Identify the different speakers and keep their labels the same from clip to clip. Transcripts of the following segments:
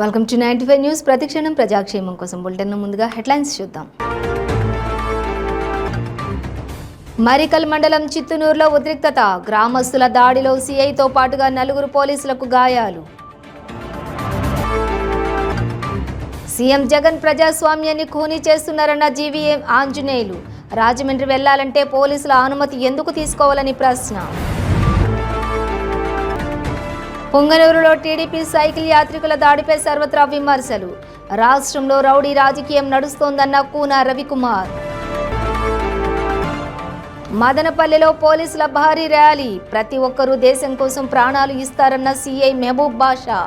Speaker 1: Welcome to 95 news. ప్రతిక్షణం ప్రజాక్షేమం కోసం bulletin ముందుగా హెడ్లైన్స్ చూద్దాం. మరికల్ మండలం చిత్తనూరులో ఉద్రిక్తత. గ్రామస్తుల దాడిలో సీఐతో పాటుగా 4 పోలీసులకు గాయాలు. సీఎం జగన్ ప్రజాస్వామ్యాన్ని ఖూనీ చేస్తున్నారన్న జీవీఎం ఆంజనేయులు. రాజమండ్రి వెళ్లాలంటే పోలీసుల అనుమతి ఎందుకు తీసుకోవాలని ప్రశ్న. పొంగనూరులో టీడీపీ సైకిల్ యాత్రికుల దాడిపై సర్వత్రా విమర్శలు. రాష్ట్రంలో రౌడీ రాజకీయం నడుస్తోందన్న కూన రవికుమార్. మదనపల్లిలో పోలీసుల భారీ ర్యాలీ. ప్రతి ఒక్కరూ దేశం కోసం ప్రాణాలు ఇస్తారన్న సీఐ మహబూబ్ బాషా.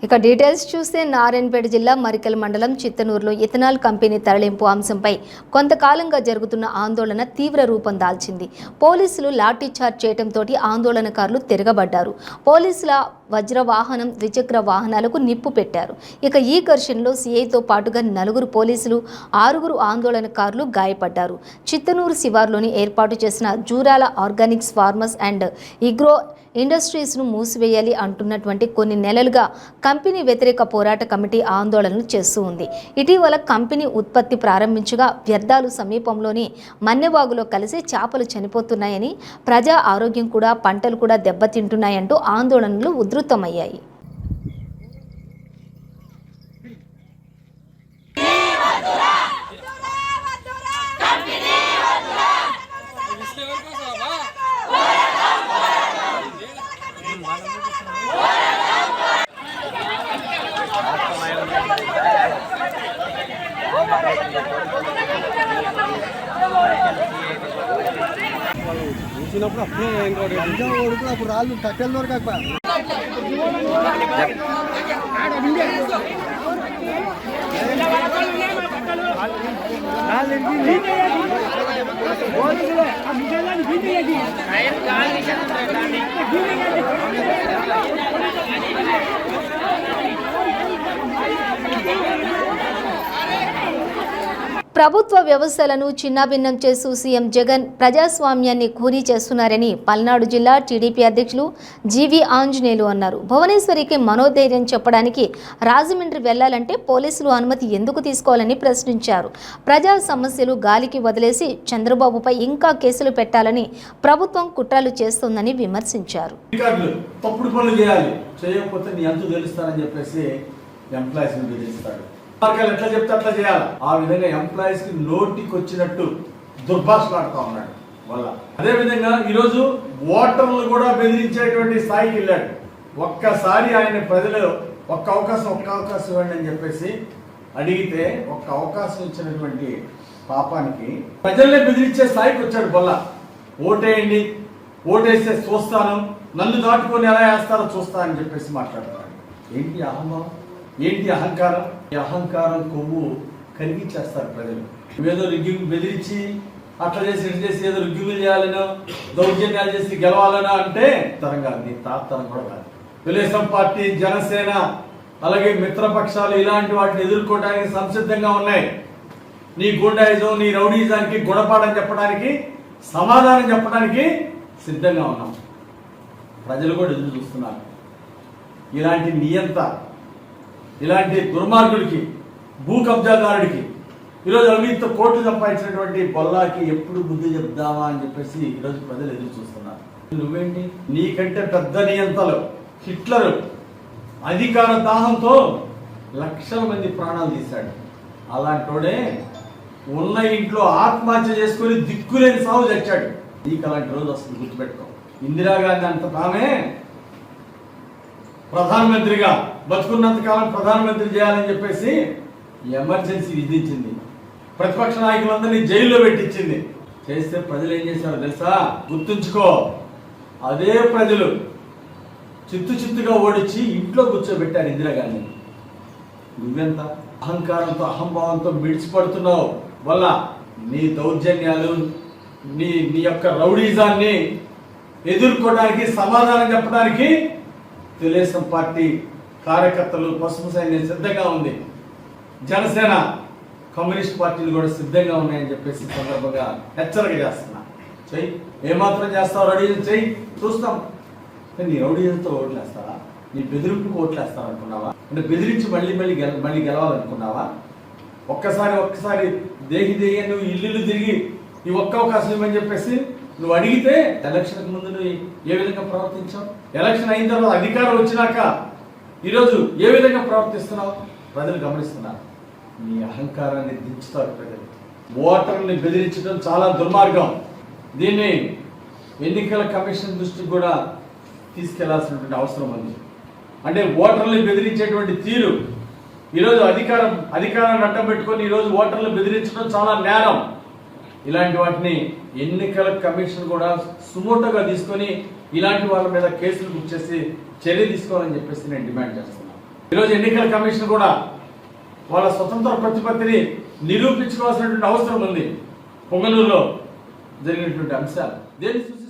Speaker 1: ఇక డీటెయిల్స్ చూస్తే నారాయణపేట జిల్లా మరికల్ మండలం చిత్తనూరులో ఇథనాల్ కంపెనీ తరలింపు అంశంపై కొంతకాలంగా జరుగుతున్న ఆందోళన తీవ్ర రూపం దాల్చింది. పోలీసులు లాఠీచార్జ్ చేయడంతో ఆందోళనకారులు తిరగబడ్డారు. పోలీసుల వజ్ర వాహనం, ద్విచక్ర వాహనాలకు నిప్పు పెట్టారు. ఇక ఈ ఘర్షణలో సీఐతో పాటుగా 4 పోలీసులు, 6 ఆందోళనకారులు గాయపడ్డారు. చిత్తనూరు శివార్లోని ఏర్పాటు చేసిన జూరాల ఆర్గానిక్స్ ఫార్మర్స్ అండ్ ఇగ్రో ఇండస్ట్రీస్ను మూసివేయాలి అంటున్నటువంటి కొన్ని నెలలుగా కంపెనీ వ్యతిరేక పోరాట కమిటీ ఆందోళనలు చేస్తూ ఉంది. ఇటీవల కంపెనీ ఉత్పత్తి ప్రారంభించగా వ్యర్థాలు సమీపంలోని మన్నెవాగులో కలిసి చేపలు చనిపోతున్నాయని, ప్రజా ఆరోగ్యం కూడా, పంటలు కూడా దెబ్బతింటున్నాయంటూ ఆందోళనలు ఉధృతమయ్యాయి.
Speaker 2: అప్పుడు రాళ్ళు కట్టెల దొరకక
Speaker 1: ప్రభుత్వ వ్యవస్థలను చిన్నాభిన్నం చేస్తూ సీఎం జగన్ ప్రజాస్వామ్యాన్ని ఖూనీ చేస్తున్నారని పల్నాడు జిల్లా టీడీపీ అధ్యక్షులు జీవీ ఆంజనేయులు అన్నారు. భువనేశ్వరికి మనోధైర్యం చెప్పడానికి రాజమండ్రి వెళ్లాలంటే పోలీసులు అనుమతి ఎందుకు తీసుకోవాలని ప్రశ్నించారు. ప్రజా సమస్యలు గాలికి వదిలేసి చంద్రబాబుపై ఇంకా కేసులు పెట్టాలని ప్రభుత్వం కుట్రలు చేస్తోందని విమర్శించారు.
Speaker 3: ఎట్లా చెప్తే అట్లా చేయాలి. ఆ విధంగా ఎంప్లాయీస్ కి నోటికి వచ్చినట్టు దుర్భాషలాడుతూ ఉన్నాడు వల్ల. అదే విధంగా ఈరోజు ఓటర్లు కూడా బెదిరించేటువంటి స్థాయికి వెళ్ళాడు. ఒక్కసారి ఆయన ప్రజలు ఒక్క అవకాశం ఇవ్వండి అని చెప్పేసి అడిగితే ఒక్క అవకాశం ఇచ్చినటువంటి పాపానికి ప్రజల్ని బెదిరించే స్థాయికి వచ్చాడు బొల్ల. ఓటేయండి, ఓటేస్తే చూస్తాను, నన్ను దాటుకొని ఎలా వేస్తారో చూస్తా అని చెప్పేసి మాట్లాడతాడు. ఏంటి అహంభావం, ఏంటి అహంకారం? ఈ అహంకారం కొవ్వు కరిగించేస్తారు ప్రజలు. ఏదో రిగ్గింగ్ బెదిరించి అట్లా చేసి ఇటు చేసి ఏదో రిగ్గింగ్ చేయాలనో, దౌర్జన్యాలు చేసి గెలవాలనో అంటే తరంగా నీ తాతరం కూడా కాదు. తెలుగుదేశం పార్టీ, జనసేన, అలాగే మిత్రపక్షాలు ఇలాంటి వాటిని ఎదుర్కోవడానికి సంసిద్ధంగా ఉన్నాయి. నీ గుండాయిజం, నీ రౌడీజానికి గుణపాఠం చెప్పడానికి, సమాధానం చెప్పడానికి సిద్ధంగా ఉన్నాం. ప్రజలు కూడా ఎదురు చూస్తున్నారు. ఇలాంటి నియంత, ఇలాంటి దుర్మార్గుడికి, భూ కబ్జాదారుడికి, ఈరోజు అవినీతితో కోట్లు సంపాదించినటువంటి బొల్లాకి ఎప్పుడు బుద్ధి చెప్దామా అని చెప్పేసి ఈరోజు ప్రజలు ఎదురు చూస్తున్నారు. నువ్వేంటి, నీకంటే పెద్ద నియంతలు హిట్లరు అధికార దాహంతో లక్షల మంది ప్రాణాలు తీశాడు. అలాంటోడే ఉన్న ఇంట్లో ఆత్మహత్య చేసుకుని దిక్కులేని సాగు తెచ్చాడు. నీకు అలాంటి రోజు వస్తుంది, గుర్తుపెట్టుకో. ఇందిరాగాంధీ అంత తామే ప్రధానమంత్రిగా బతుకున్నంత కాలం ప్రధానమంత్రి చేయాలని చెప్పేసి ఎమర్జెన్సీ విధించింది. ప్రతిపక్ష నాయకులందరినీ జైల్లో పెట్టించింది. చేస్తే ప్రజలు ఏం చేశారో తెలుసా? గుర్తుంచుకో. అదే ప్రజలు చిత్తుగా ఓడించి ఇంట్లో కూర్చోబెట్టారు ఇందిరాగాంధీ. నువ్వెంత అహంకారంతో, అహంభావంతో మిడిచిపడుతున్నావు వల్ల నీ దౌర్జన్యాలు, నీ యొక్క రౌడీజాన్ని ఎదుర్కోవడానికి, సమాధానం చెప్పడానికి తెలుగుదేశం పార్టీ కార్యకర్తలు, పసుపు సైన్యం సిద్ధంగా ఉంది. జనసేన, కమ్యూనిస్ట్ పార్టీలు కూడా సిద్ధంగా ఉన్నాయని చెప్పేసి సందర్భంగా హెచ్చరిక చేస్తున్నా. చెయ్యి, ఏమాత్రం చేస్తావు, రౌడీజం చెయ్యి, చూస్తాం. నీ రౌడీజంతో ఓట్లేస్తారా? నీ బెదిరింపు ఓట్లేస్తారనుకున్నావా? అంటే బెదిరించి మళ్ళీ గెలవాలనుకున్నావా? ఒక్కసారి దేహి నువ్వు ఇల్లు తిరిగి ఈ ఒక్క అవకాశం ఇవ్వని చెప్పేసి నువ్వు అడిగితే ఎలక్షన్కి ముందు నువ్వు ఏ విధంగా ప్రవర్తించావు? ఎలక్షన్ అయిన తర్వాత అధికారం వచ్చినాక ఈరోజు ఏ విధంగా ప్రవర్తిస్తున్నావు ప్రజలు గమనిస్తున్నారు. నీ అహంకారాన్ని దించుతారు ప్రజలు. ఓటర్ని బెదిరించడం చాలా దుర్మార్గం. దీన్ని ఎన్నికల కమిషన్ దృష్టికి కూడా తీసుకెళ్లాల్సినటువంటి అవసరం ఉంది. అంటే ఓటర్ని బెదిరించేటువంటి తీరు ఈరోజు అధికారాన్ని అడ్డం పెట్టుకొని ఈరోజు ఓటర్లు బెదిరించడం చాలా నేరం. ఇలాంటి వాటిని ఎన్నికల కమిషన్ కూడా సుమోటోగా తీసుకొని ఇలాంటి వాళ్ళ మీద కేసులు బుక్ చేసి చర్య తీసుకోవాలని చెప్పేసి నేను డిమాండ్ చేస్తున్నాను. ఈరోజు ఎన్నికల కమిషన్ కూడా వాళ్ళ స్వతంత్ర ప్రతిపత్తిని నిరూపించుకోవాల్సినటువంటి అవసరం ఉంది. పొంగనూరులో జరిగినటువంటి అంశాలు దేన్ని సూచిస్తున్నాయి?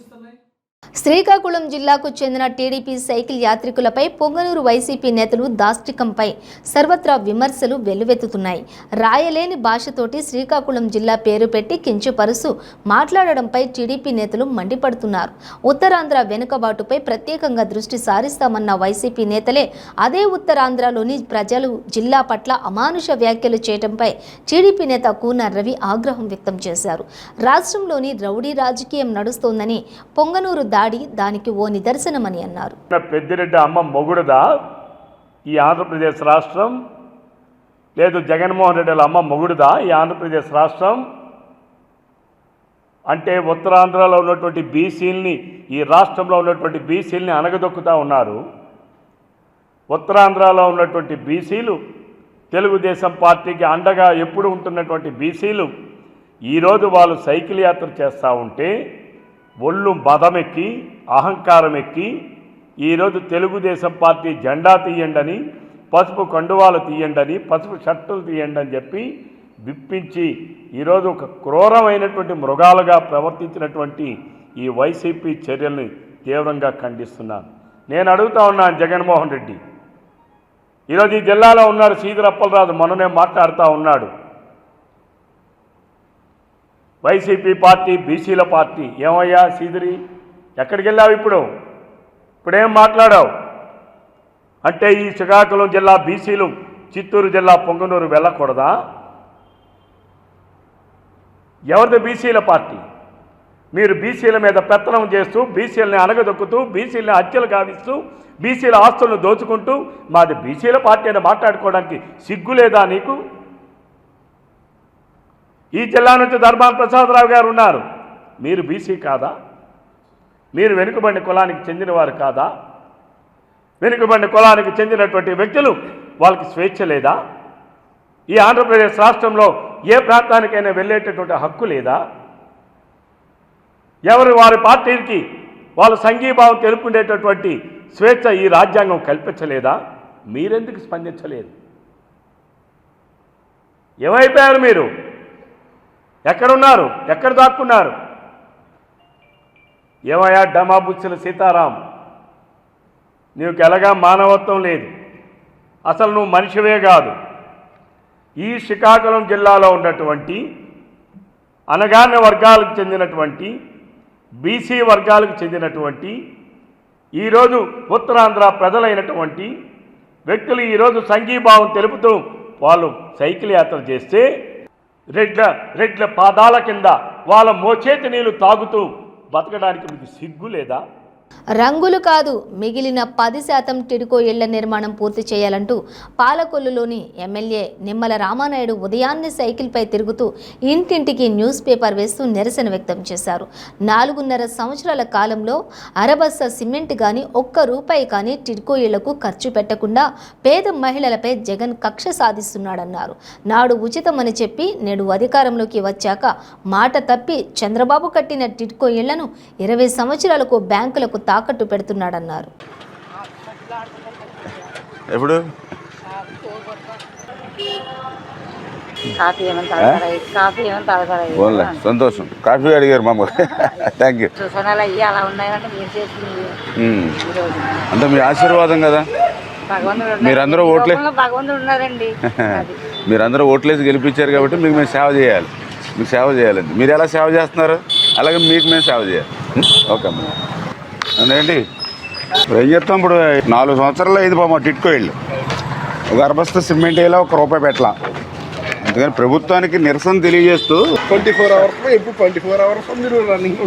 Speaker 1: శ్రీకాకుళం జిల్లాకు చెందిన టీడీపీ సైకిల్ యాత్రికులపై పొంగనూరు వైసీపీ నేతలు దాష్టికంపై సర్వత్రా విమర్శలు వెల్లువెత్తుతున్నాయి. రాయలేని భాషతోటి శ్రీకాకుళం జిల్లా పేరు పెట్టి కించపరుస్తూ మాట్లాడడంపై టీడీపీ నేతలు మండిపడుతున్నారు. ఉత్తరాంధ్ర వెనుకబాటుపై ప్రత్యేకంగా దృష్టి సారిస్తామన్న వైసీపీ నేతలే అదే ఉత్తరాంధ్రలోని ప్రజలు జిల్లా పట్ల అమానుష వ్యాఖ్యలు చేయడంపై టీడీపీ నేత కూన రవి ఆగ్రహం వ్యక్తం చేశారు. రాష్ట్రంలోని రౌడీ రాజకీయం నడుస్తోందని, పొంగనూరు దానికి ఓ నిదర్శనమని అన్నారు.
Speaker 4: పెద్దిరెడ్డి అమ్మ మొగుడుదా ఈ ఆంధ్రప్రదేశ్ రాష్ట్రం? లేదు జగన్మోహన్ రెడ్డి అమ్మ మొగుడుదా ఈ ఆంధ్రప్రదేశ్ రాష్ట్రం? అంటే ఉత్తరాంధ్రలో ఉన్నటువంటి బీసీల్ని, ఈ రాష్ట్రంలో ఉన్నటువంటి బీసీల్ని అనగదొక్కుతూ ఉన్నారు. ఉత్తరాంధ్రలో ఉన్నటువంటి బీసీలు, తెలుగుదేశం పార్టీకి అండగా ఎప్పుడు ఉంటున్నటువంటి బీసీలు ఈరోజు వాళ్ళు సైకిల్ యాత్ర చేస్తూ ఉంటే ఒళ్ళు మదమెక్కి అహంకారం ఎక్కి ఈరోజు తెలుగుదేశం పార్టీ జెండా తీయండని, పసుపు కండువాలు తీయండని, పసుపు షర్టులు తీయండి అని చెప్పి విప్పించి ఈరోజు ఒక క్రూరమైనటువంటి మృగాలుగా ప్రవర్తించినటువంటి ఈ వైసీపీ చర్యల్ని తీవ్రంగా ఖండిస్తున్నాను. నేను అడుగుతా ఉన్నాను జగన్మోహన్ రెడ్డి, ఈరోజు ఈ జిల్లాలో ఉన్నారు సీదిరి అప్పలరాజు, మొన్ననే మాట్లాడుతూ ఉన్నాడు. వైసీపీ పార్టీ బీసీల పార్టీ. ఏమయ్యా సీదిరి, ఎక్కడికి వెళ్ళావు? ఇప్పుడేం మాట్లాడావు? అంటే ఈ శ్రీకాకుళం జిల్లా బీసీలు చిత్తూరు జిల్లా పొంగనూరు వెళ్ళకూడదా? ఎవరిది బీసీల పార్టీ? మీరు బీసీల మీద పెత్తనం చేస్తూ, బీసీలని అనగదొక్కుతూ, బీసీలని హత్యలు గావిస్తూ, బీసీల ఆస్తులను దోచుకుంటూ మాది బీసీల పార్టీ అని మాట్లాడుకోవడానికి సిగ్గు లేదా నీకు? ఈ జిల్లా నుంచి ధర్మాన ప్రసాదరావు గారు ఉన్నారు. మీరు బీసీ కాదా? మీరు వెనుకబడిన కులానికి చెందినవారు కాదా? వెనుకబడిన కులానికి చెందినటువంటి వ్యక్తులు వాళ్ళకి స్వేచ్ఛ లేదా? ఈ ఆంధ్రప్రదేశ్ రాష్ట్రంలో ఏ ప్రాంతానికైనా వెళ్ళేటటువంటి హక్కు లేదా? ఎవరు వారి పార్టీకి వాళ్ళు సంఘీభావం తెలుపుకునేటటువంటి స్వేచ్ఛ ఈ రాజ్యాంగం కల్పించలేదా? మీరెందుకు స్పందించలేదు? ఏమైపోయారు మీరు? ఎక్కడున్నారు? ఎక్కడ దాక్కున్నారు? ఏమయ్యా డమాబుచ్చుల సీతారాం, నీకు ఎలాగా మానవత్వం లేదు, అసలు నువ్వు మనిషివే కాదు. ఈ శ్రీకాకుళం జిల్లాలో ఉన్నటువంటి అనగారిన వర్గాలకు చెందినటువంటి బీసీ వర్గాలకు చెందినటువంటి ఈరోజు ఉత్తరాంధ్ర ప్రజలైనటువంటి వ్యక్తులు ఈరోజు సంఘీభావం తెలుపుతూ వాళ్ళు సైకిల్ యాత్ర చేస్తే రెడ్ల పాదాల కింద వాళ్ళ మోచేతి నీళ్లు తాగుతూ బతకడానికి మీకు సిగ్గు లేదా?
Speaker 1: రంగులు కాదు, మిగిలిన 10% టిడ్కో ఇళ్ల నిర్మాణం పూర్తి చేయాలంటూ పాలకొల్లులోని ఎమ్మెల్యే నిమ్మల రామానాయుడు ఉదయాన్నే సైకిల్పై తిరుగుతూ ఇంటింటికి న్యూస్ పేపర్ వేస్తూ నిరసన వ్యక్తం చేశారు. 4.5 సంవత్సరాల కాలంలో అరబస్స సిమెంట్ కానీ ₹1 కానీ టిడ్కో ఇళ్లకు ఖర్చు పెట్టకుండా పేద మహిళలపై జగన్ కక్ష సాధిస్తున్నాడన్నారు. నాడు ఉచితమని చెప్పి నేడు అధికారంలోకి వచ్చాక మాట తప్పి చంద్రబాబు కట్టిన టిడ్కో ఇళ్లను 20 సంవత్సరాలకు బ్యాంకులకు తాకట్టు పెడుతున్నాడన్నారు.
Speaker 5: ఎప్పుడు సంతోషం. కాఫీ అడిగారు మామ. Thank you. అంతా మీ ఆశీర్వాదం కదా. మీరందరూ మీరందరూ ఓట్లేసి గెలిపించారు కాబట్టి మీకు మేము సేవ చేయాలి. మీకు సేవ చేయాలండి. మీరు ఎలా సేవ చేస్తున్నారు అలాగే మీకు మేము సేవ చేయాలి. ఓకే అమ్మ. ఏంటి ఇప్పుడు ఏం చెప్తాం, ఇప్పుడు 4 సంవత్సరాలు అయింది బాబా టిట్కో ఇల్లు. ఒక అరబస్తా సిమెంట్ వేయాల, ₹1 పెట్టలా. అందుకని ప్రభుత్వానికి నిరసన తెలియజేస్తూ
Speaker 2: 24 hours ఎప్పుడు 24 hours మీరు రన్నింగ్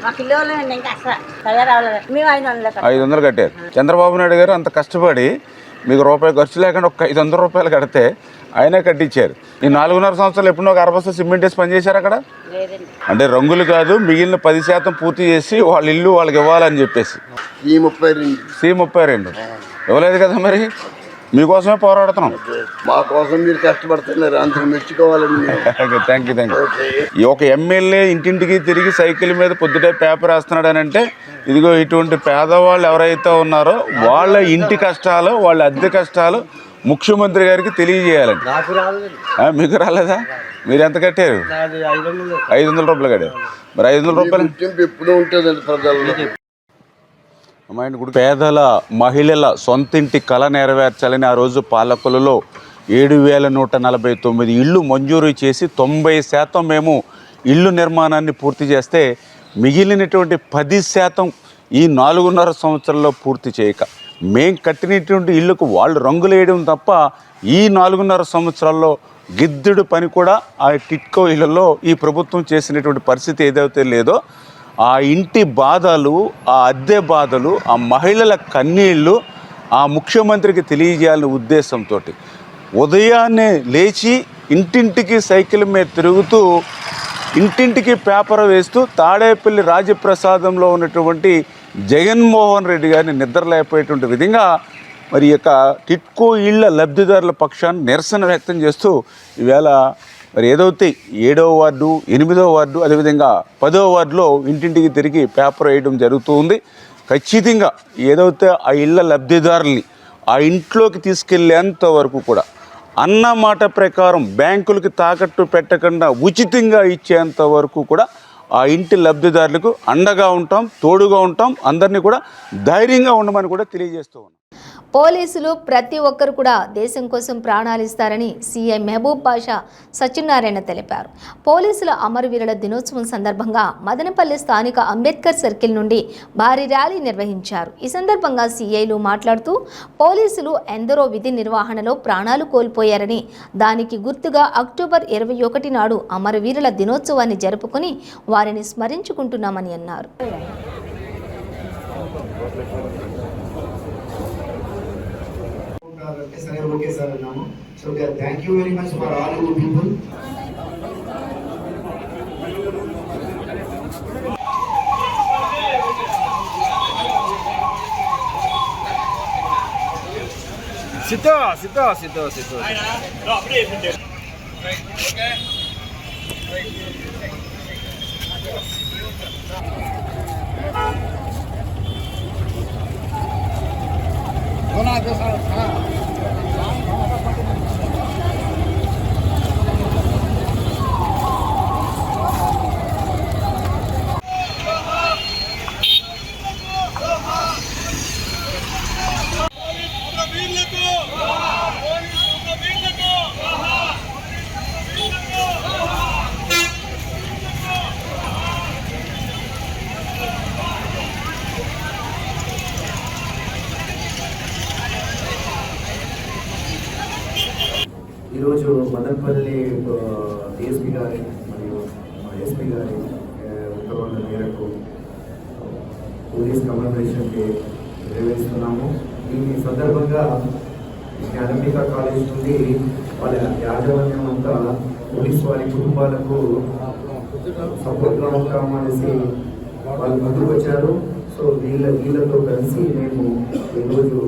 Speaker 6: మాకు ఇల్లు ఇంకా అసలు రావాలి. మేము
Speaker 5: 500 కట్టారు. చంద్రబాబు నాయుడు గారు అంత కష్టపడి మీకు ₹1 ఖర్చు లేకుండా ఒక ₹500 కడితే ఆయనే కట్టించారు. ఈ 4.5 సంవత్సరాలు ఎప్పుడో ఒక అరబస్తా సిమెంట్ వేసి పనిచేశారు అక్కడ. అంటే రంగులు కాదు, మిగిలిన 10% పూర్తి చేసి వాళ్ళ ఇల్లు వాళ్ళకి ఇవ్వాలని చెప్పేసి C32 ఇవ్వలేదు కదా. మరి మీకోసమే పోరాడుతున్నాం.
Speaker 2: మా కోసం మీరు కష్టపడుతున్నారు, అంత మెచ్చుకోవాలని.
Speaker 5: Thank you. ఒక ఎమ్మెల్యే ఇంటింటికి తిరిగి సైకిల్ మీద పొద్దుటే పేపర్ వేస్తున్నాడు అని అంటే, ఇదిగో ఇటువంటి పేదవాళ్ళు ఎవరైతే ఉన్నారో వాళ్ళ ఇంటి కష్టాలు, వాళ్ళ అద్దె కష్టాలు ముఖ్యమంత్రి గారికి తెలియజేయాలండి. మీకు రాలేదా? మీరు ఎంత కట్టారు? ₹500 కట్టారు. మరి ₹500
Speaker 2: ఎప్పుడు ఉంటుందండి ప్రజల్లో.
Speaker 5: పేదల మహిళల సొంతింటి కళ నెరవేర్చాలని ఆ రోజు పాలకులలో 7,149 ఇళ్ళు మంజూరు చేసి 90% మేము ఇల్లు నిర్మాణాన్ని పూర్తి చేస్తే, మిగిలినటువంటి 10% ఈ 4.5 సంవత్సరాల్లో పూర్తి చేయక మేం కట్టినటువంటి ఇళ్ళకు వాళ్ళు రంగులు వేయడం తప్ప ఈ 4.5 సంవత్సరాల్లో గిద్దెడు పని కూడా ఆ టిట్కో ఇళ్లలో ఈ ప్రభుత్వం చేసినటువంటి పరిస్థితి ఏదైతే లేదో, ఆ ఇంటి బాధలు, ఆ అద్దె బాధలు, ఆ మహిళల కన్నీళ్ళు ఆ ముఖ్యమంత్రికి తెలియజేయాలనే ఉద్దేశంతో ఉదయాన్నే లేచి ఇంటింటికి సైకిల్ మీద తిరుగుతూ, ఇంటింటికి పేపర్ వేస్తూ తాడేపల్లి రాజప్రసాదంలో ఉన్నటువంటి జగన్మోహన్ రెడ్డి గారిని నిద్రలేకపోయేటువంటి విధంగా మరి యొక్క టిట్కో ఇళ్ల లబ్ధిదారుల పక్షాన్ని నిరసన వ్యక్తం చేస్తూ ఈవేళ మరి ఏదైతే 7వ వార్డు, 8వ వార్డు, అదేవిధంగా 10వ వార్డులో ఇంటింటికి తిరిగి పేపర్ వేయడం జరుగుతూ ఉంది. ఖచ్చితంగా ఏదైతే ఆ ఇళ్ల లబ్ధిదారుల్ని ఆ ఇంట్లోకి తీసుకెళ్లేంత వరకు కూడా అన్న మాట ప్రకారం బ్యాంకులకి తాకట్టు పెట్టకుండా ఉచితంగా ఇచ్చేంత వరకు కూడా ఆ ఇంటి లబ్ధిదారులకు అండగా ఉంటాం, తోడుగా ఉంటాం. అందరినీ కూడా ధైర్యంగా ఉండమని కూడా తెలియజేస్తూ ఉన్నాం.
Speaker 1: పోలీసులు ప్రతి ఒక్కరు కూడా దేశం కోసం ప్రాణాలు ఇస్తారని సీఐ మెహబూబ్ బాషా సత్యనారాయణ తెలిపారు. పోలీసుల అమరవీరుల దినోత్సవం సందర్భంగా మదనపల్లి స్థానిక అంబేద్కర్ సర్కిల్ నుండి భారీ ర్యాలీ నిర్వహించారు. ఈ సందర్భంగా సీఐలు మాట్లాడుతూ పోలీసులు ఎందరో విధి నిర్వహణలో ప్రాణాలు కోల్పోయారని, దానికి గుర్తుగా అక్టోబర్ 21 నాడు అమరవీరుల దినోత్సవాన్ని జరుపుకుని వారిని స్మరించుకుంటున్నామని అన్నారు.
Speaker 7: Okay, sir. So thank you very much for all you people. Sit. No, right. Okay. ఈరోజు మదనపల్లి డిఎస్పీ గారి మరియు ఎస్పీ గారి ఉత్తర్వుల మేరకు పోలీస్ కమర్మేషన్కి నిర్వహిస్తున్నాము. ఈ సందర్భంగా జ్ఞానపీఠ కాలేజ్ నుండి వాళ్ళ యాజమాన్యం అంతా పోలీస్ వారి కుటుంబాలకు సపోర్ట్గా ఉంటామనేసి వాళ్ళు ముందుకు వచ్చారు. సో వీళ్ళతో కలిసి మేము ఈరోజు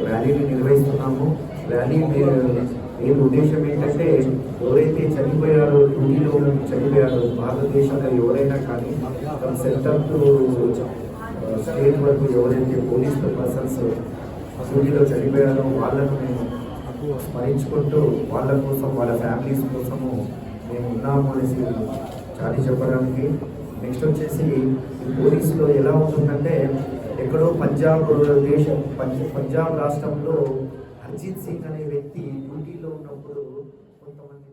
Speaker 7: ర్యాలీని నిర్వహిస్తున్నాము. ర్యాలీ మెయిన్ ఉద్దేశం ఏంటంటే, ఎవరైతే చనిపోయారో, ఢిల్లీలో చనిపోయారో, భారతదేశంలో ఎవరైనా కానీ సెంటర్ టు స్టేట్ వరకు ఎవరైతే పోలీస్ పర్సన్స్ ఢిల్లీలో చనిపోయారో వాళ్ళను మేము స్మరించుకుంటూ వాళ్ళ కోసం, వాళ్ళ ఫ్యామిలీస్ కోసము మేము ఉన్నాము అనేసి చాటి చెప్పడానికి. నెక్స్ట్ వచ్చేసి పోలీసులో ఎలా ఉంటుందంటే, ఎక్కడో పంజాబ్ రాష్ట్రంలో అజిత్ సింగ్ అనే వ్యక్తి డ్యూటీలో ఉన్నప్పుడు కొంతమంది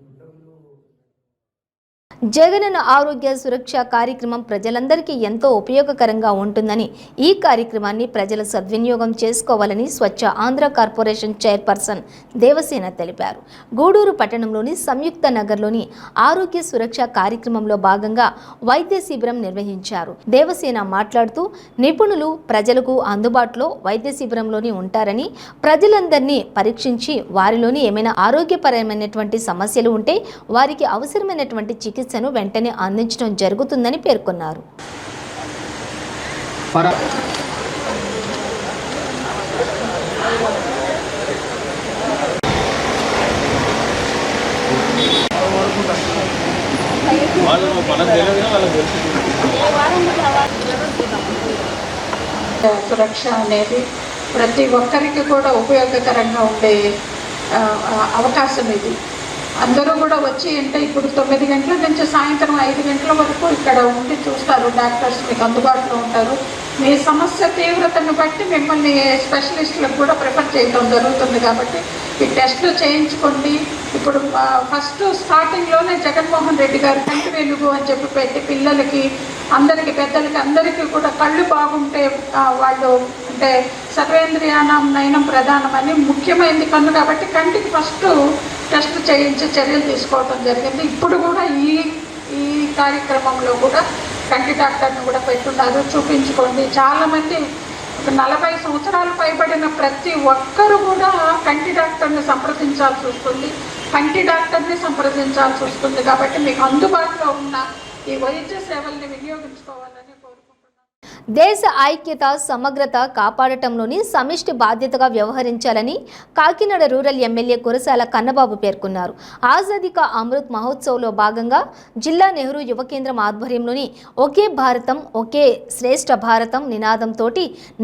Speaker 1: జగనన్న ఆరోగ్య సురక్ష కార్యక్రమం ప్రజలందరికీ ఎంతో ఉపయోగకరంగా ఉంటుందని, ఈ కార్యక్రమాన్ని ప్రజలు సద్వినియోగం చేసుకోవాలని స్వచ్ఛ ఆంధ్ర కార్పొరేషన్ చైర్పర్సన్ దేవసేన తెలిపారు. గూడూరు పట్టణంలోని సంయుక్త నగర్లోని ఆరోగ్య సురక్ష కార్యక్రమంలో భాగంగా వైద్య శిబిరం నిర్వహించారు. దేవసేన మాట్లాడుతూ నిపుణులు ప్రజలకు అందుబాటులో వైద్య శిబిరంలోని ఉంటారని, ప్రజలందరినీ పరీక్షించి వారిలోని ఏమైనా ఆరోగ్యపరమైనటువంటి సమస్యలు ఉంటే వారికి అవసరమైనటువంటి చికిత్సను వెంటనే అందించడం జరుగుతుందని పేర్కొన్నారు.
Speaker 8: సురక్ష అనేది ప్రతి ఒక్కరికి కూడా ఉపయోగకరంగా ఉండే అవకాశం ఇది. అందరూ కూడా వచ్చి అంటే ఇప్పుడు 9 గంటల నుంచి సాయంత్రం 5 గంటల వరకు ఇక్కడ ఉండి చూస్తారు. డాక్టర్స్ మీకు అందుబాటులో ఉంటారు. మీ సమస్య తీవ్రతను బట్టి మిమ్మల్ని స్పెషలిస్టులకు కూడా ప్రిఫర్ చేయడం జరుగుతుంది. కాబట్టి ఈ టెస్టులు చేయించుకోండి. ఇప్పుడు ఫస్ట్ స్టార్టింగ్లోనే జగన్మోహన్ రెడ్డి గారు కంటి వెలుగు అని చెప్పి పెట్టి పిల్లలకి, అందరికీ, పెద్దలకి అందరికీ కూడా కళ్ళు బాగుంటే వాళ్ళు అంటే సర్వేంద్రియానం నయనం ప్రధానం అని ముఖ్యమైనది కన్ను కాబట్టి కంటికి ఫస్ట్ టెస్ట్ చేయించి చర్యలు తీసుకోవడం జరిగింది. ఇప్పుడు కూడా ఈ కార్యక్రమంలో కూడా కంటి డాక్టర్ని కూడా పెట్టున్నారు. చూపించుకోండి. చాలామంది 40 సంవత్సరాలు పైబడిన ప్రతి ఒక్కరు కూడా కంటి డాక్టర్ని సంప్రదించాల్సి వస్తుంది. కంటి డాక్టర్ని సంప్రదించాల్సి వస్తుంది. కాబట్టి మీకు అందుబాటులో ఉన్న ఈ వైద్య సేవల్ని వినియోగించుకోవాలని కోరుకుంటున్నాను.
Speaker 1: దేశ ఐక్యత, సమగ్రత కాపాడటంలోని సమిష్టి బాధ్యతగా వ్యవహరించాలని కాకినాడ రూరల్ ఎమ్మెల్యే కురసాల కన్నబాబు పేర్కొన్నారు. ఆజాదీ కా అమృత్ మహోత్సవ్లో భాగంగా జిల్లా నెహ్రూ యువ కేంద్రం ఆధ్వర్యంలోని ఒకే భారతం ఒకే శ్రేష్ఠ భారతం నినాదంతో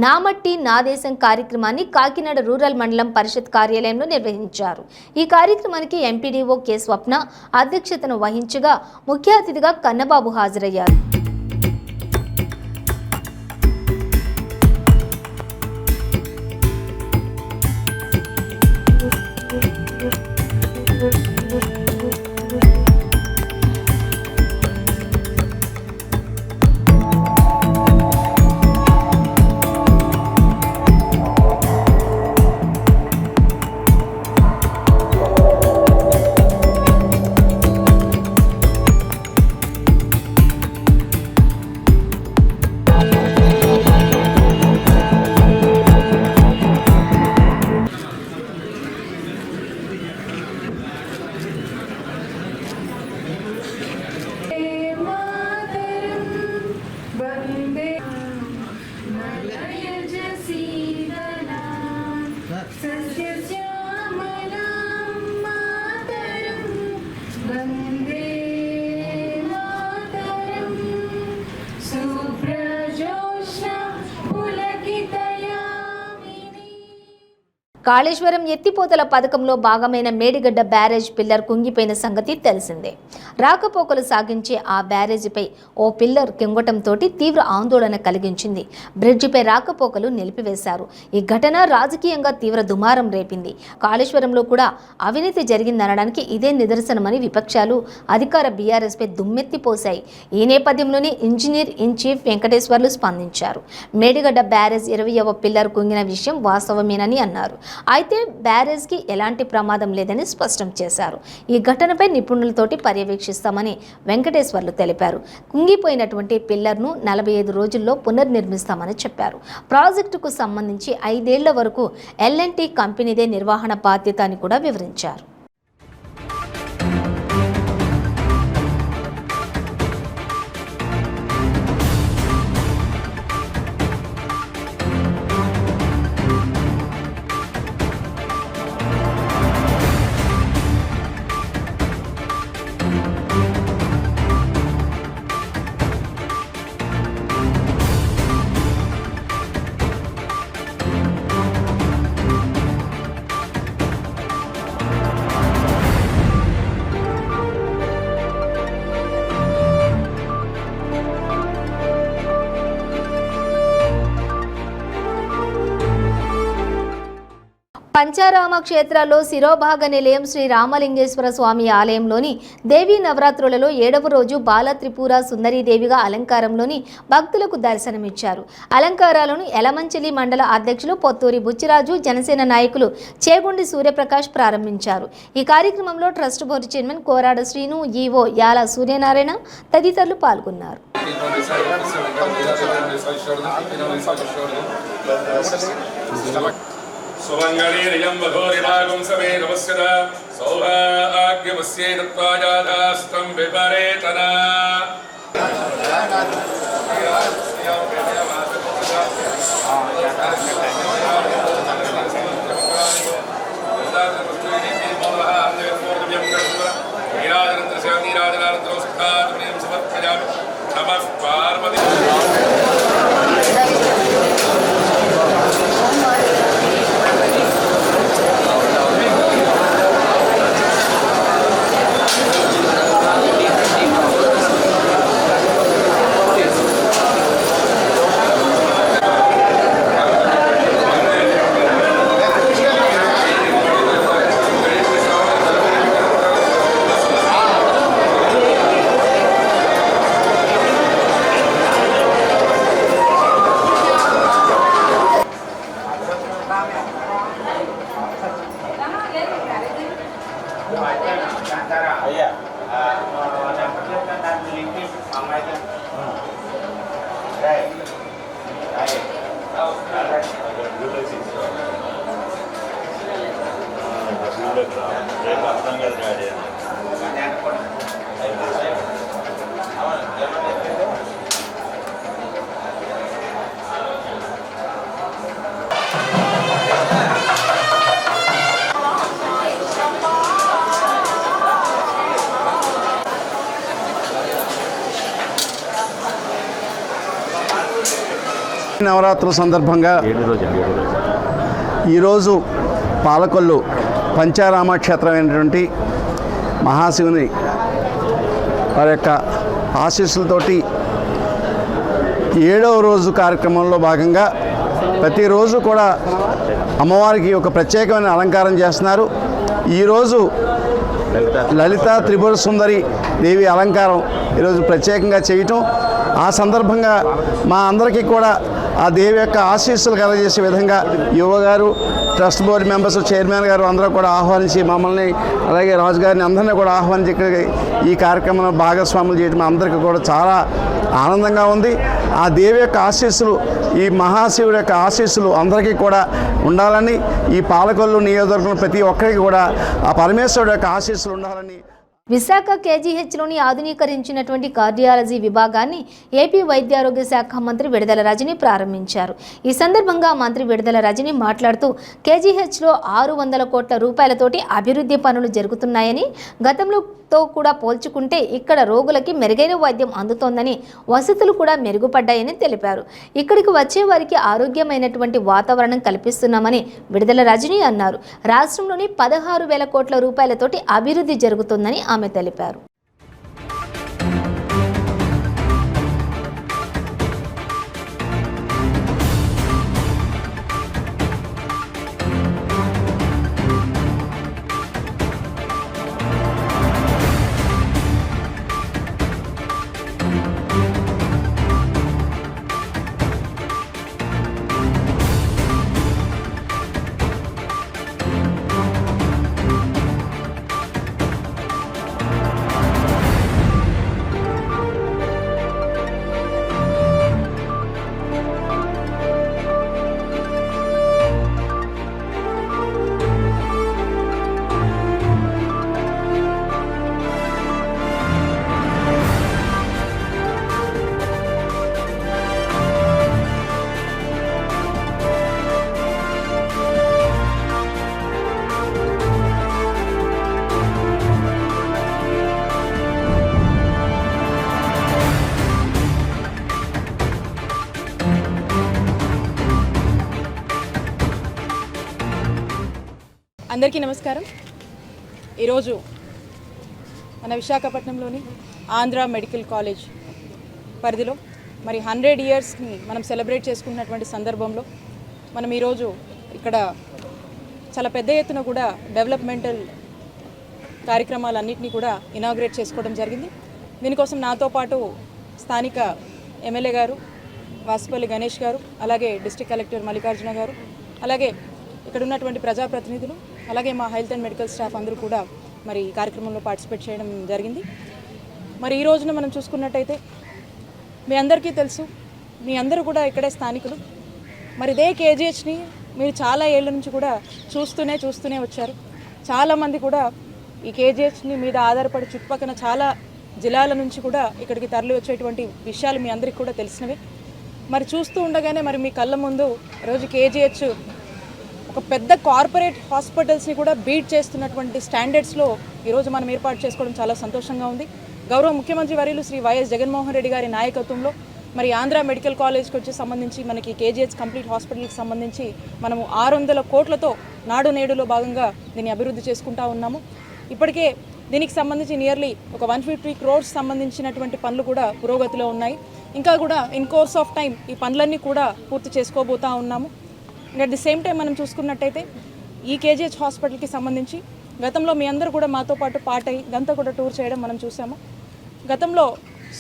Speaker 1: నా మట్టి నా దేశం కార్యక్రమాన్ని కాకినాడ రూరల్ మండలం పరిషత్ కార్యాలయంలో నిర్వహించారు. ఈ కార్యక్రమానికి ఎంపీడీఓ కె స్వప్న అధ్యక్షతను వహించగా ముఖ్య అతిథిగా కన్నబాబు హాజరయ్యారు. కాళేశ్వరం ఎత్తిపోతల పథకంలో భాగమైన మేడిగడ్డ బ్యారేజ్ పిల్లర్ కుంగిపోయిన సంగతి తెలిసిందే. రాకపోకలు సాగించే ఆ బ్యారేజీపై ఓ పిల్లర్ కింగటంతో తీవ్ర ఆందోళన కలిగించింది. బ్రిడ్జిపై రాకపోకలు నిలిపివేశారు. ఈ ఘటన రాజకీయంగా తీవ్ర దుమారం రేపింది. కాళేశ్వరంలో కూడా అవినీతి జరిగిందనడానికి ఇదే నిదర్శనమని విపక్షాలు అధికార బీఆర్ఎస్పై దుమ్మెత్తిపోశాయి. ఈ నేపథ్యంలోనే ఇంజనీర్ ఇన్ చీఫ్ వెంకటేశ్వర్లు స్పందించారు. మేడిగడ్డ బ్యారేజ్ 20వ పిల్లర్ కుంగిన విషయం వాస్తవమేనని అన్నారు. అయితే బ్యారేజ్కి ఎలాంటి ప్రమాదం లేదని స్పష్టం చేశారు. ఈ ఘటనపై నిపుణులతోటి పర్యవేక్షిస్తామని వెంకటేశ్వర్లు తెలిపారు. కుంగిపోయినటువంటి పిల్లర్ను 45 రోజుల్లో పునర్నిర్మిస్తామని చెప్పారు. ప్రాజెక్టుకు సంబంధించి 5 ఏళ్ల వరకు L&T కంపెనీదే నిర్వహణ బాధ్యత అని కూడా వివరించారు. పంచారామ క్షేత్రాల్లో శిరోభాగ నిలయం శ్రీ రామలింగేశ్వర స్వామి ఆలయంలోని దేవీ నవరాత్రులలో 7వ రోజు బాల త్రిపుర సుందరీదేవిగా అలంకారంలోని భక్తులకు దర్శనమిచ్చారు. అలంకారాలను యలమంచిలి మండల అధ్యక్షులు పొత్తూరి బుచ్చిరాజు, జనసేన నాయకులు చేగుండి సూర్యప్రకాష్ ప్రారంభించారు. ఈ కార్యక్రమంలో trust board chairman Korada Srinu, EO Yala Suryanarayana తదితరులు పాల్గొన్నారు.
Speaker 9: సుమంగళీరియం వధూరిభాగం సమే నమస్కర సౌభాగ్యమస్యై దత్వాజాదాస్తం విపరేతన నమః పార్వతీ
Speaker 2: నవరాత్రుల సందర్భంగా ఈరోజు పాలకొల్లు పంచారామ క్షేత్రమైనటువంటి మహాశివుని వారి యొక్క ఆశీస్సులతోటి 7వ రోజు కార్యక్రమంలో భాగంగా ప్రతిరోజు కూడా అమ్మవారికి ఒక ప్రత్యేకమైన అలంకారం చేస్తున్నారు. ఈరోజు లలిత త్రిపుర సుందరి దేవి అలంకారం ఈరోజు ప్రత్యేకంగా చేయటం, ఆ సందర్భంగా మా అందరికీ కూడా ఆ దేవి యొక్క ఆశీస్సులు కలగజేసే విధంగా యువ గారు, ట్రస్ట్ బోర్డు మెంబర్స్, చైర్మన్ గారు అందరూ కూడా ఆహ్వానించి మమ్మల్ని, అలాగే రాజు గారిని అందరినీ కూడా ఆహ్వానించి ఇక్కడికి ఈ కార్యక్రమంలో భాగస్వాములు చేయడం అందరికీ కూడా చాలా ఆనందంగా ఉంది. ఆ దేవి యొక్క ఆశీస్సులు, ఈ మహాశివుడి యొక్క ఆశీస్సులు అందరికీ కూడా ఉండాలని, ఈ పాలకొల్లు నియోజకవర్గంలో ప్రతి ఒక్కరికి కూడా ఆ పరమేశ్వరుడు యొక్క ఆశీస్సులు ఉండాలని.
Speaker 1: విశాఖ కేజీహెచ్లోని ఆధునీకరించినటువంటి కార్డియాలజీ విభాగాన్ని ఏపీ వైద్యారోగ్య శాఖ మంత్రి విడుదల రజని ప్రారంభించారు. ఈ సందర్భంగా మంత్రి విడుదల రజని మాట్లాడుతూ కేజీహెచ్లో 600 కోట్ల రూపాయలతోటి అభివృద్ధి పనులు జరుగుతున్నాయని, గతంలో కూడా పోల్చుకుంటే ఇక్కడ రోగులకి మెరుగైన వైద్యం అందుతోందని, వసతులు కూడా మెరుగుపడ్డాయని తెలిపారు. ఇక్కడికి వచ్చే వారికి ఆరోగ్యమైనటువంటి వాతావరణం కల్పిస్తున్నామని విడుదల రజని అన్నారు. రాష్ట్రంలోని 16,000 కోట్ల రూపాయలతోటి అభివృద్ధి జరుగుతుందని ఆమె తెలిపారు.
Speaker 10: అందరికీ నమస్కారం. ఈరోజు మన విశాఖపట్నంలోని ఆంధ్ర మెడికల్ కాలేజ్ పరిధిలో మరి 100 ఇయర్స్ని మనం సెలబ్రేట్ చేసుకున్నటువంటి సందర్భంలో మనం ఈరోజు ఇక్కడ చాలా పెద్ద ఎత్తున కూడా డెవలప్మెంటల్ కార్యక్రమాలన్నింటినీ కూడా ఇనాగ్రేట్ చేసుకోవడం జరిగింది. దీనికోసం నాతో పాటు స్థానిక ఎమ్మెల్యే గారు వాసుపల్లి గణేష్ గారు, అలాగే డిస్ట్రిక్ట్ కలెక్టర్ మల్లికార్జున గారు, అలాగే ఇక్కడ ఉన్నటువంటి ప్రజాప్రతినిధులు, అలాగే మా హెల్త్ అండ్ మెడికల్ స్టాఫ్ అందరూ కూడా మరి ఈ కార్యక్రమంలో పార్టిసిపేట్ చేయడం జరిగింది. మరి ఈ రోజున మనం చూసుకున్నట్టయితే మీ అందరికీ తెలుసు, మీ అందరూ కూడా ఇక్కడే స్థానికులు. మరి ఇదే కేజీహెచ్ని మీరు చాలా ఏళ్ళ నుంచి కూడా చూస్తూనే వచ్చారు. చాలామంది కూడా ఈ కేజీహెచ్ని మీద ఆధారపడి చుట్టుపక్కల చాలా జిల్లాల నుంచి కూడా ఇక్కడికి తరలి వచ్చేటువంటి విషయాలు మీ అందరికీ కూడా తెలిసినవే. మరి చూస్తూ ఉండగానే మరి మీ కళ్ళ ముందు రోజు కేజీహెచ్ ఒక పెద్ద కార్పొరేట్ హాస్పిటల్స్ని కూడా బీట్ చేస్తున్నటువంటి స్టాండర్డ్స్లో ఈరోజు మనం ఏర్పాటు చేసుకోవడం చాలా సంతోషంగా ఉంది. గౌరవ ముఖ్యమంత్రి వర్యులు శ్రీ వైఎస్ జగన్మోహన్ రెడ్డి గారి నాయకత్వంలో మరి ఆంధ్ర మెడికల్ కాలేజ్కి వచ్చి సంబంధించి మనకి కేజీహెచ్ కంప్లీట్ హాస్పిటల్కి సంబంధించి మనము 600 కోట్లతో నాడు నేడులో భాగంగా దీన్ని అభివృద్ధి చేసుకుంటా ఉన్నాము. ఇప్పటికే దీనికి సంబంధించి నియర్లీ ఒక 150 crores సంబంధించినటువంటి పనులు కూడా పురోగతిలో ఉన్నాయి. ఇంకా కూడా ఇన్ కోర్స్ ఆఫ్ టైం ఈ పనులన్నీ కూడా పూర్తి చేసుకోబోతా ఉన్నాము. అట్ ది సేమ్ టైం మనం చూసుకున్నట్టయితే ఈ కేజీహెచ్ హాస్పిటల్కి సంబంధించి గతంలో మీ అందరూ కూడా మాతో పాటు ఇదంతా కూడా టూర్ చేయడం మనం చూసాము. గతంలో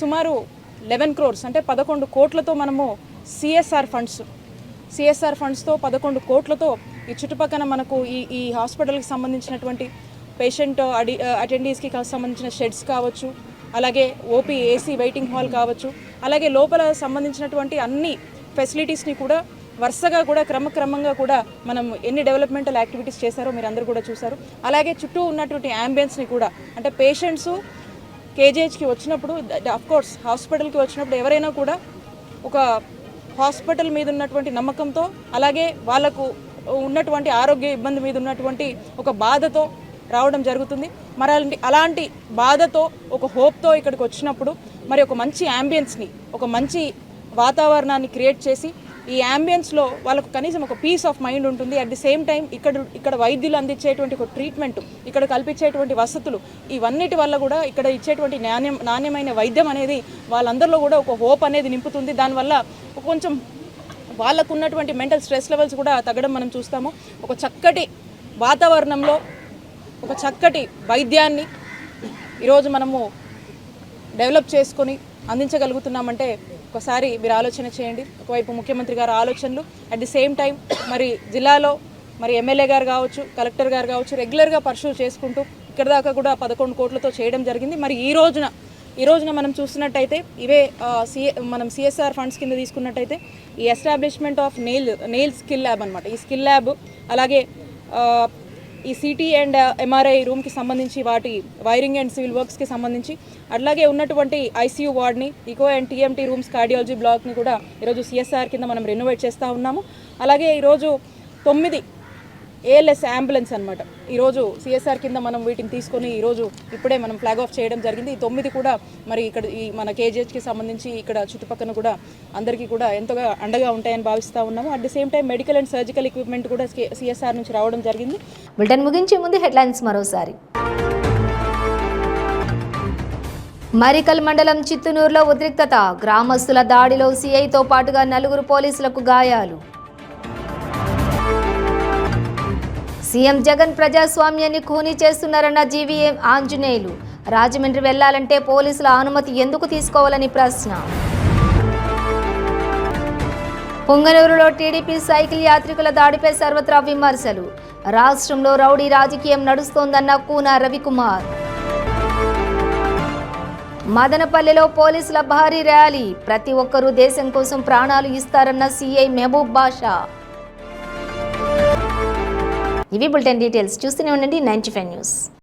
Speaker 10: సుమారు 11 crores అంటే 11 కోట్లతో మనము సిఎస్ఆర్ ఫండ్స్తో 11 కోట్లతో ఈ చుట్టుపక్కల మనకు ఈ హాస్పిటల్కి సంబంధించినటువంటి పేషెంట్ అటెండీస్కి సంబంధించిన షెడ్స్ కావచ్చు, అలాగే ఓపీ ఏసీ వెయిటింగ్ హాల్ కావచ్చు, అలాగే లోపల సంబంధించినటువంటి అన్ని ఫెసిలిటీస్ని కూడా వరుసగా కూడా క్రమంగా కూడా మనం ఎన్ని డెవలప్మెంటల్ యాక్టివిటీస్ చేశారో మీరు అందరూ కూడా చూశారు. అలాగే చుట్టూ ఉన్నటువంటి అంబియన్స్ని కూడా, అంటే పేషెంట్స్ కేజీహెచ్కి వచ్చినప్పుడు అఫ్కోర్స్ హాస్పిటల్కి వచ్చినప్పుడు ఎవరైనా కూడా ఒక హాస్పిటల్ మీద ఉన్నటువంటి నమ్మకంతో, అలాగే వాళ్ళకు ఉన్నటువంటి ఆరోగ్య ఇబ్బంది మీద ఉన్నటువంటి ఒక బాధతో రావడం జరుగుతుంది. మరి అలాంటి బాధతో ఒక హోప్తో ఇక్కడికి వచ్చినప్పుడు మరి ఒక మంచి యాంబియన్స్ని, ఒక మంచి వాతావరణాన్ని క్రియేట్ చేసి ఈ యాంబియన్స్లో వాళ్ళకు కనీసం ఒక పీస్ ఆఫ్ మైండ్ ఉంటుంది. అట్ ది సేమ్ టైం ఇక్కడ వైద్యులు అందించేటువంటి ఒక ట్రీట్మెంట్, ఇక్కడ కల్పించేటువంటి వసతులు, ఇవన్నిటి వల్ల కూడా ఇక్కడ ఇచ్చేటువంటి నాణ్యమైన వైద్యం అనేది వాళ్ళందరిలో కూడా ఒక హోప్ అనేది నింపుతుంది. దానివల్ల కొంచెం వాళ్ళకు ఉన్నటువంటి మెంటల్ స్ట్రెస్ లెవెల్స్ కూడా తగ్గడం మనం చూస్తాము. ఒక చక్కటి వాతావరణంలో ఒక చక్కటి వైద్యాన్ని ఈరోజు మనము డెవలప్ చేసుకొని అందించగలుగుతున్నామంటే ఒకసారి మీరు ఆలోచన చేయండి. ఒకవైపు ముఖ్యమంత్రి గారి ఆలోచనలు, అట్ ది సేమ్ టైం మరి జిల్లాలో మరి ఎమ్మెల్యే గారు కావచ్చు, కలెక్టర్ గారు కావచ్చు, రెగ్యులర్గా పర్సూ చేసుకుంటూ ఇక్కడ దాకా కూడా 11 కోట్లతో చేయడం జరిగింది. మరి ఈ రోజున మనం చూస్తున్నట్టయితే ఇవే మనం సిఎస్ఆర్ ఫండ్స్ కింద తీసుకున్నట్టయితే ఈ establishment of nail skill lab అనమాట. ఈ స్కిల్ ల్యాబ్, అలాగే ఈ సిటీ అండ్ ఎంఆర్ఐ రూమ్కి సంబంధించి వాటి వైరింగ్ అండ్ సివిల్ వర్క్స్కి సంబంధించి, అట్లాగే ఉన్నటువంటి ఐసీయూ వార్డ్ని, echo and TMT rooms, cardiology బ్లాక్ని కూడా ఈరోజు సిఎస్ఆర్ కింద మనం రెనోవేట్ చేస్తూ ఉన్నాము. అలాగే ఈరోజు 9 ఏఎల్ఎస్ అంబులెన్స్ అనమాట. ఈరోజు సిఎస్ఆర్ కింద మనం వీటిని తీసుకొని ఈరోజు ఇప్పుడే మనం ఫ్లాగ్ ఆఫ్ చేయడం జరిగింది. ఈ 9 కూడా మరి ఇక్కడ ఈ మన కేజీహెచ్కి సంబంధించి ఇక్కడ చుట్టుపక్కల కూడా అందరికీ కూడా ఎంతగా అండగా ఉంటాయని భావిస్తూ ఉన్నాము. At the same time medical and surgical equipment కూడా సిఎస్ఆర్ నుంచి రావడం జరిగింది.
Speaker 1: బులెటిన్ ముగించే ముందు హెడ్లైన్స్ మరోసారి. మరికల్ మండలం చిత్తనూరులో ఉద్రిక్తత, గ్రామస్తుల దాడిలో సీఐతో పాటుగా 4 పోలీసులకు గాయాలు. సీఎం జగన్ ప్రజాస్వామ్యాన్ని ఖూనీ చేస్తున్నారన్న జీవీఎం ఆంజనేయులు. రాజమండ్రి వెళ్లాలంటే పోలీసుల అనుమతి ఎందుకు తీసుకోవాలని ప్రశ్న. పొంగనూరులో టీడీపీ సైకిల్ యాత్రికుల దాడిపై సర్వత్రా విమర్శలు. రాష్ట్రంలో రౌడీ రాజకీయం నడుస్తోందన్న కూన రవికుమార్. మదనపల్లిలో పోలీసుల భారీ ర్యాలీ, ప్రతి ఒక్కరూ దేశం కోసం ప్రాణాలు ఇస్తారన్న సీఐ మహబూబ్ బాషా. ఇవి బులెటిన్ డీటెయిల్స్. చూస్తూనే ఉండండి 95 న్యూస్.